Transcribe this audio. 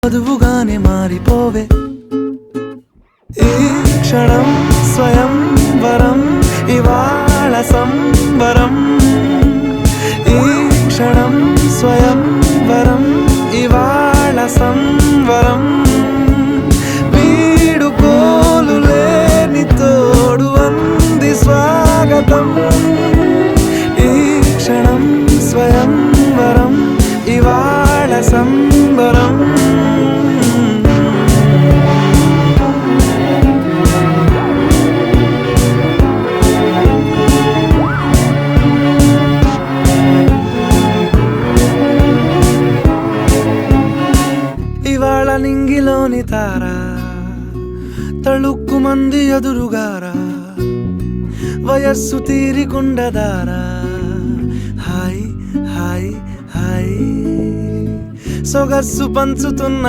వధువుగానే మారిపోవే ఈ క్షణం స్వయం వరం ఇవాళ సంబరం ఈ క్షణం స్వయం వరం ఇవాళ సంవరం వీడుకోలు లేని తోడు అంది స్వాగతం ఈ క్షణం స్వయం వరం ఇవాళ సంబరం ఇవాళ నింగిలోని తారా తళుక్కు మంది ఎదురుగారా వయస్సు తీరికుండదారా హాయ్ హాయ్ హాయ్ సొగస్సు పంచుతున్న